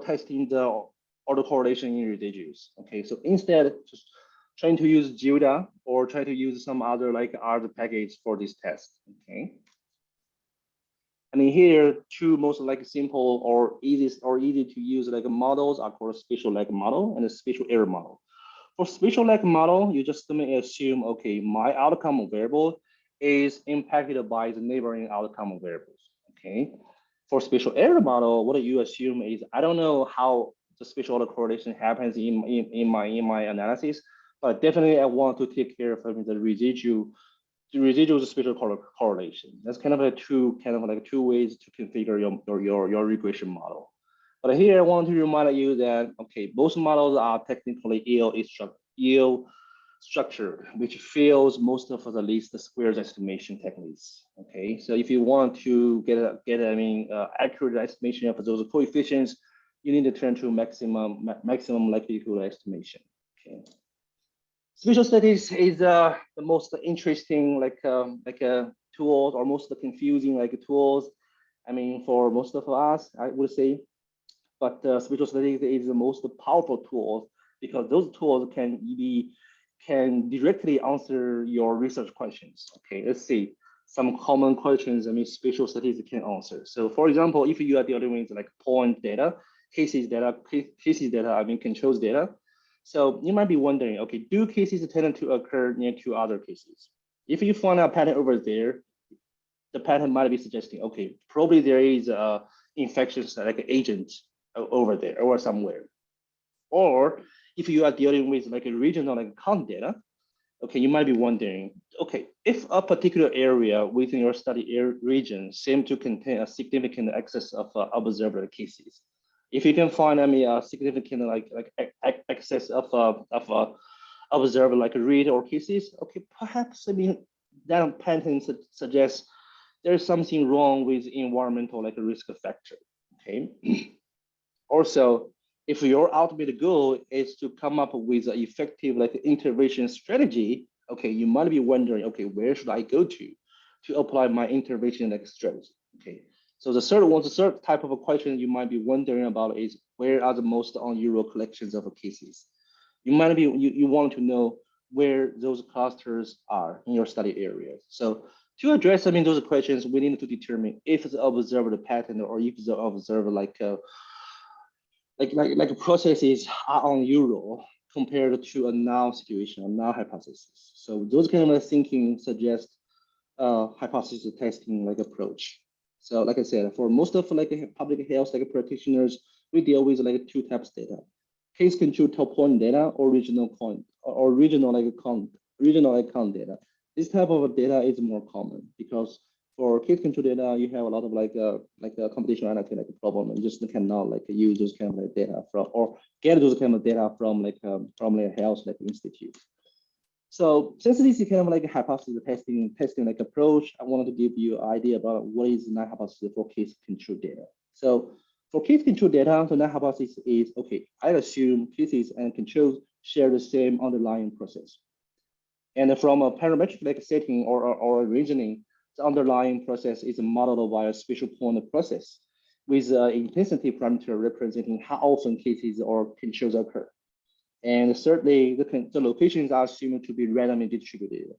testing the autocorrelation in residuals. Okay, so instead, just trying to use Gilda or try to use some other like other package for this test. Okay. And in here, two most like simple or easy to use like models are called spatial like model and a spatial error model. For spatial like model, you just may assume, okay, my outcome variable is impacted by the neighboring outcome variables. Okay. For spatial error model, what you assume is, I don't know how the spatial autocorrelation happens in my analysis, but definitely I want to take care of the residual spatial correlation. That's kind of like two ways to configure your regression model. But here I want to remind you that, okay, both models are technically ill structured, which fails most of the least squares estimation techniques. Okay, so if you want to get accurate estimation of those coefficients, you need to turn to maximum likelihood estimation. Okay. Spatial statistics is the most interesting tools, or most confusing tools. I mean, for most of us, I would say. But spatial statistics is the most powerful tool, because those tools can directly answer your research questions. Okay, let's see some common questions. I mean, spatial statistics can answer. So, for example, if you are dealing with like point data, cases data, I mean controls data. So you might be wondering, okay, do cases tend to occur near to other cases? If you find a pattern over there, the pattern might be suggesting, okay, probably there is a infectious like agent over there or somewhere. Or if you are dealing with like a regional like count data, okay, you might be wondering, okay, if a particular area within your study region seems to contain a significant excess of observed cases, if you can find a significant excess of observed like read or cases, okay, perhaps that pattern suggests there's something wrong with environmental like risk factor. Okay. Also, if your ultimate goal is to come up with an effective like intervention strategy, okay, you might be wondering, okay, where should I go to apply my intervention like strategy? Okay, So the third type of a question you might be wondering about is where are the most on Euro collections of cases? You want to know where those clusters are in your study area. So to address those questions, we need to determine if the observed pattern or if the observed processes are on Euro compared to a null situation, a null hypothesis. So those kind of thinking suggest hypothesis testing approach. So like I said, for most of public health practitioners, we deal with two types of data: case control top point data or regional account data. This type of data is more common because for case control data, you have a lot of a computational analytic problem, and just cannot use those kind of data from or get those kind of data from a health institute. So since this is kind of a hypothesis testing approach, I wanted to give you an idea about what is the hypothesis for case control data. So for case control data, the hypothesis is, okay, I assume cases and controls share the same underlying process. And from a parametric setting or reasoning, the underlying process is modeled by a spatial point process with intensity parameter representing how often cases or controls occur. And certainly the locations are assumed to be randomly distributed.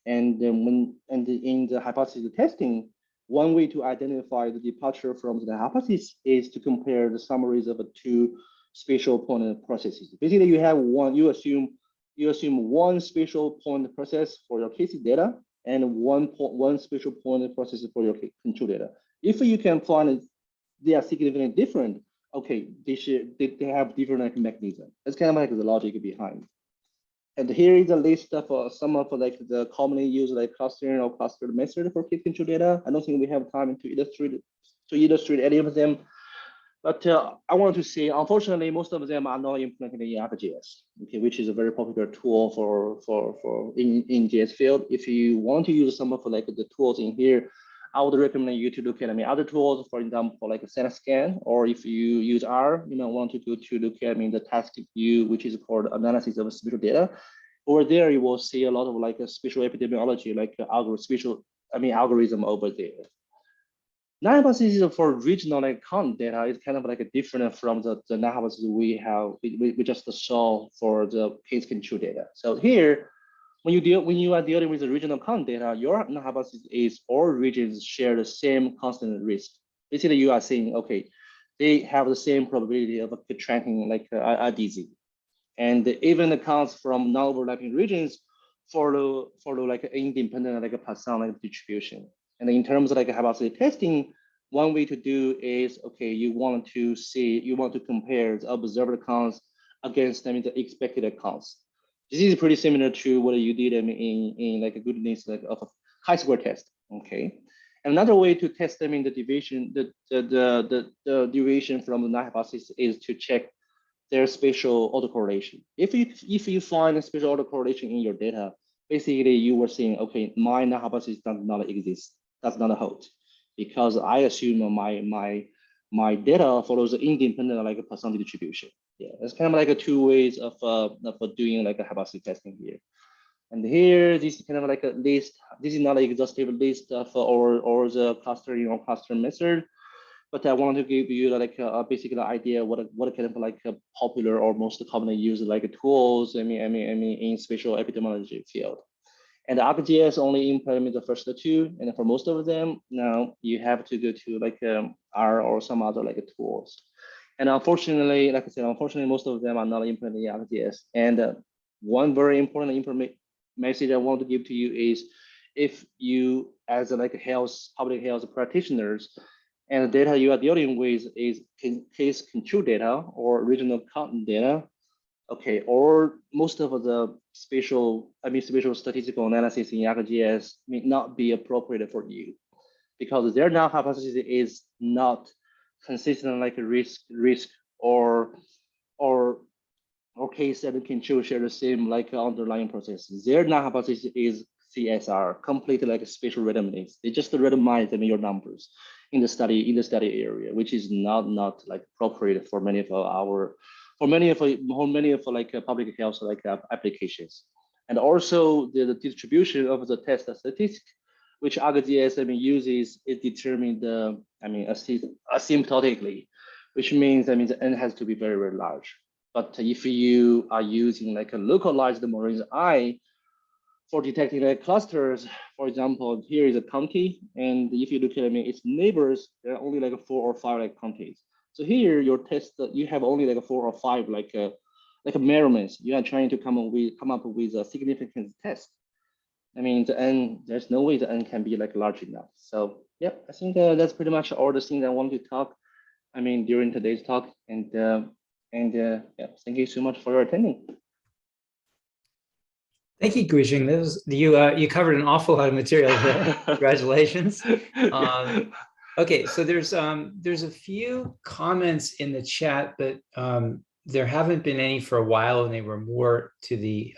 And then in the hypothesis testing, one way to identify the departure from the hypothesis is to compare the summaries of two spatial point processes. Basically, you assume one spatial point process for your case data and one spatial point process for your control data. If you can find they are significantly different, okay, they have different mechanism. That's kind of the logic behind. And here is a list of some of the commonly used clustering or clustered method for case control data. I don't think we have time to illustrate any of them, but I want to say, unfortunately, most of them are not implemented in ArcGIS, okay, which is a very popular tool for in GIS field. If you want to use some of the tools in here, I would recommend you to look at other tools, for example, like a StatScan, or if you use R, want to go to look at the task view, which is called analysis of spatial data. Over there, you will see a lot of spatial epidemiology, algorithm over there. Null hypothesis for regional account data is kind of different from the null hypothesis we just saw for the case control data. So here, when you are dealing with the regional count data, your null hypothesis is all regions share the same constant risk. Basically, you are saying, okay, they have the same probability of contracting a disease, and even accounts from non-overlapping regions follow independent Poisson distribution. And in terms of hypothesis testing, one way to do is, okay, you want to compare the observed counts against the expected counts. This is pretty similar to what you did in a goodness of a chi-square test. Okay, and another way to test them in the deviation, the deviation from the null hypothesis is to check their spatial autocorrelation. If you find a spatial autocorrelation in your data, basically you were saying, okay, my null hypothesis does not exist, does not hold, because I assume my data follows independent Poisson distribution. Yeah, it's kind of two ways of doing a hypothesis testing here. And here, this is kind of a list. This is not an exhaustive list of or the clustering or cluster method, but I want to give you a basic idea what kind of popular or most commonly used tools in spatial epidemiology field. And ArcGIS only implement the first two, and for most of them now you have to go to R or some other tools. And unfortunately, like I said, most of them are not implemented in ArcGIS. And one very important message I want to give to you is, if you as public health practitioners, and the data you are dealing with is case control data or regional count data, okay, or most of the spatial statistical analysis in ArcGIS may not be appropriate for you, because their null hypothesis is not consistent risk or case and control share the same underlying process. Their null hypothesis is CSR, completely spatial randomness. They just randomize your numbers in the study area, which is not appropriate for many of public health applications. And also the distribution of the test statistics which ArcGIS uses is determined asymptotically, which means the n has to be very, very large. But if you are using like a localized Moraine eye for detecting like clusters, for example, here is a county, and if you look at its neighbors, there are only like 4 or 5 like counties. So here your test, you have only like 4 or 5 like measurements. You are trying to come up with a significant test. I mean, the n, there's no way the n can be like large enough. So yeah, I think that's pretty much all the things I want to talk. During today's talk, and yeah, thank you so much for your attending. Thank you, Guixing. You covered an awful lot of material there. Congratulations. Okay, so there's a few comments in the chat, but there haven't been any for a while, and they were more to the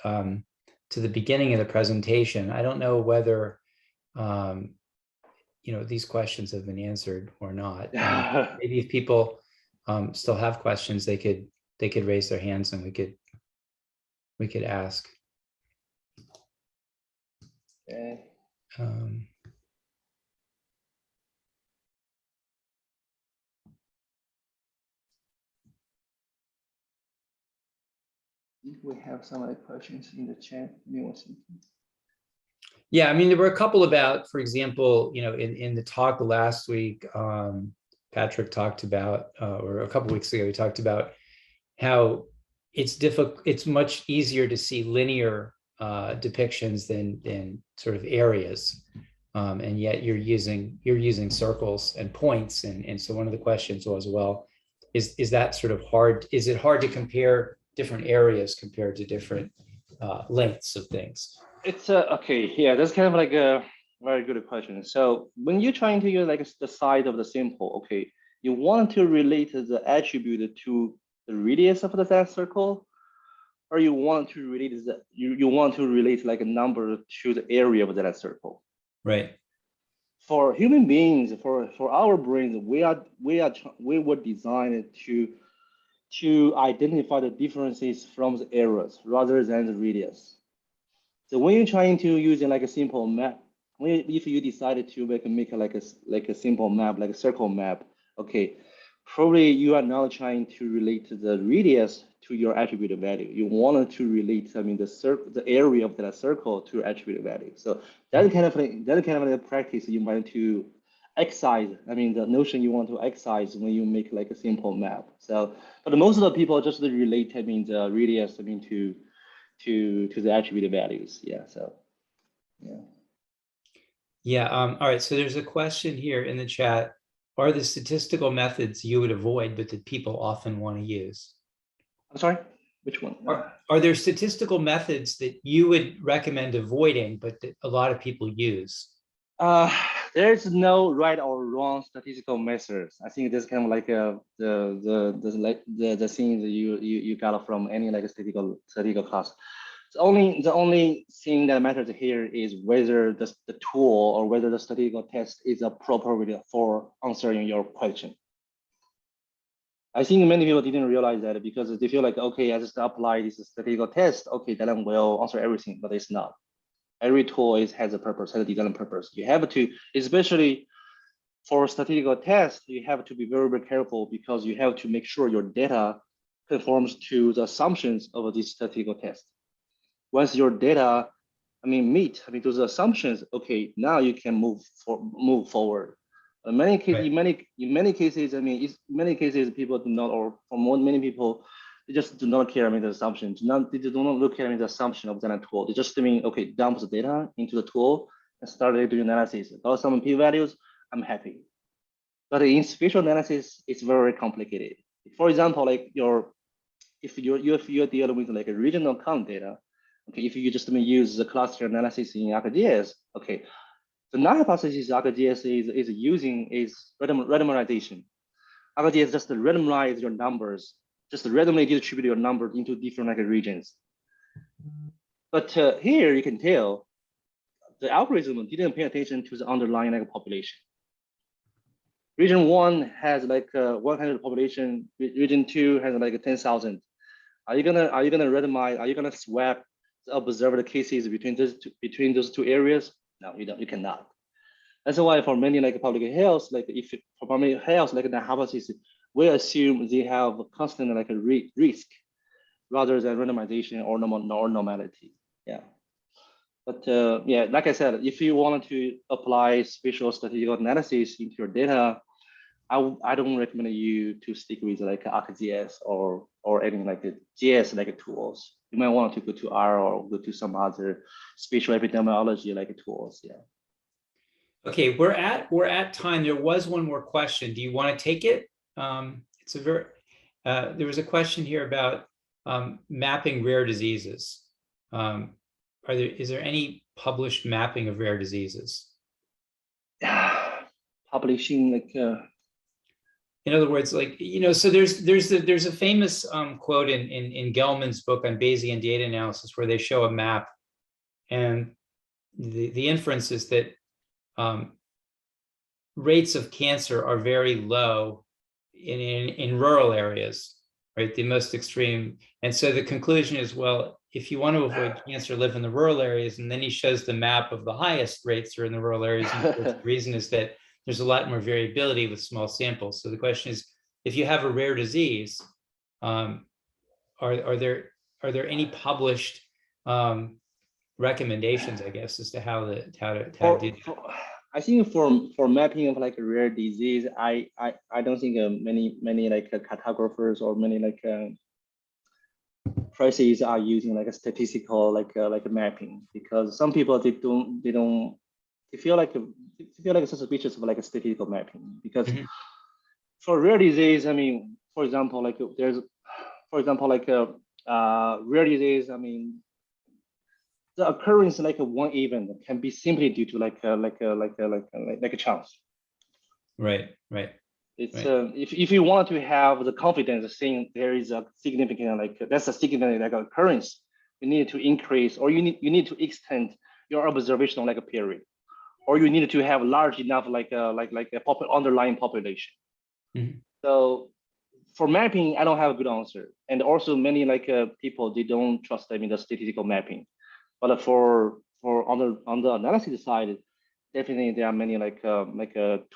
beginning of the presentation. I don't know whether these questions have been answered or not. Maybe if people still have questions, they could raise their hands and we could ask. Okay. We have some other questions in the chat. Yeah, there were a couple about, for example, in the talk last week, Patrick talked about, or a couple weeks ago, we talked about how it's much easier to see linear depictions than sort of areas, and yet you're using circles and points, and so one of the questions was, well, is that sort of hard? Is it hard to compare different areas compared to different lengths of things? It's okay. Yeah, that's kind of like a very good question. So when you're trying to use like the size of the sample, okay, you want to relate the attribute to the radius of that circle, or you want to relate you want to relate like a number to the area of that circle. Right. For human beings, for our brains, we were designed to identify the differences from the errors rather than the radius. So when you're trying to use like a simple map, if you decided to make like a simple map, like a circle map, okay, probably you are not trying to relate the radius to your attribute value. You wanted to relate, the area of that circle to attribute value. So that's kind of a practice you might to excise. The notion you want to excise when you make like a simple map. So, but most of the people just relate, the radius, to the attribute values. Yeah. So, yeah. Yeah. All right. So there's a question here in the chat. Are the statistical methods you would avoid, but that people often want to use? I'm sorry, which one? Are there statistical methods that you would recommend avoiding, but that a lot of people use? There's no right or wrong statistical methods. I think this kind of like the thing that you got from any like a statistical class. The only thing that matters here is whether the tool or whether the statistical test is appropriate for answering your question. I think many people didn't realize that because they feel like, okay, I just apply this statistical test, okay, then will answer everything, but it's not. Every tool has a purpose, has a design purpose. You have to, especially for statistical tests, you have to be very, very careful because you have to make sure your data conforms to the assumptions of this statistical test. Once your data, meet those assumptions, okay, now you can move forward. In many cases, right. in many cases, people do not, or for many people, they just do not care the assumptions. They do not look at the assumption of that tool. They just okay, dump the data into the tool and start doing analysis. Got some p-values, I'm happy. But in spatial analysis, it's very complicated. For example, like if you're dealing with like a regional count data, okay, if you just use the cluster analysis in ArcGIS, okay, the null hypothesis ArcGIS is using is randomization. ArcGIS just randomize your numbers, just randomly distribute your numbers into different like regions. But here you can tell the algorithm didn't pay attention to the underlying like population. Region 1 has like 100 population. Region 2 has like 10,000. Are you gonna randomize? Are you gonna swap the observed cases between those two areas? No, you don't. You cannot. That's why for many like public health, like if for public health, like the hypothesis, we assume they have constant like a risk rather than randomization or normality. Yeah. But yeah, like I said, if you wanted to apply spatial statistical analysis into your data, I don't recommend you to stick with like ArcGIS or any like the GIS like tools. You might want to go to R or go to some other spatial epidemiology like tools. Yeah. Okay, we're at time. There was one more question. Do you want to take it? It's a very there was a question here about mapping rare diseases. Is there any published mapping of rare diseases? Publishing like in other words, like, you know, so there's a famous quote in Gelman's book on Bayesian data analysis where they show a map, and the inference is that rates of cancer are very low in rural areas, right? The most extreme. And so the conclusion is, well, if you want to avoid cancer, live in the rural areas. And then he shows the map of the highest rates are in the rural areas. And the reason is that there's a lot more variability with small samples. So the question is, if you have a rare disease, are there any published recommendations, I guess, as to how to do that? I think for mapping of like a rare disease, I don't think many like cartographers or many like prices are using like a statistical like a mapping, because some people they feel like suspicious of like a statistical mapping, because for rare disease, I mean, for example, like there's like a rare disease, I mean, the occurrence like one event can be simply due to like a chance. Right. It's if you want to have the confidence of saying there is a significant that's a significant like occurrence, you need to increase, or you need to extend your observational like a period, or you need to have large enough underlying population. So for mapping, I don't have a good answer, and also many people, they don't trust the statistical mapping. But on the analysis side, definitely there are many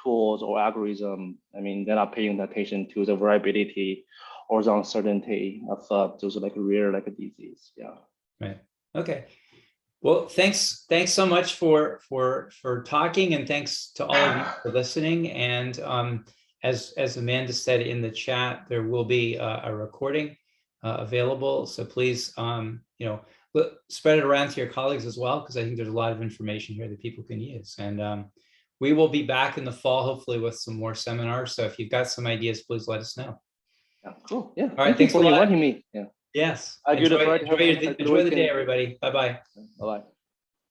tools or algorithm, I mean, that are paying attention to the variability or the uncertainty of those rare disease. Yeah. Right. Okay. Well, thanks so much for talking, and thanks to all of you for listening. And as Amanda said in the chat, there will be a recording available. So please, spread it around to your colleagues as well, because I think there's a lot of information here that people can use. And we will be back in the fall, hopefully, with some more seminars. So if you've got some ideas, please let us know. Yeah, cool. Yeah. All right. Thanks for inviting me. Yeah. Yes. Enjoy Enjoy the day, everybody. Bye-bye. Bye-bye.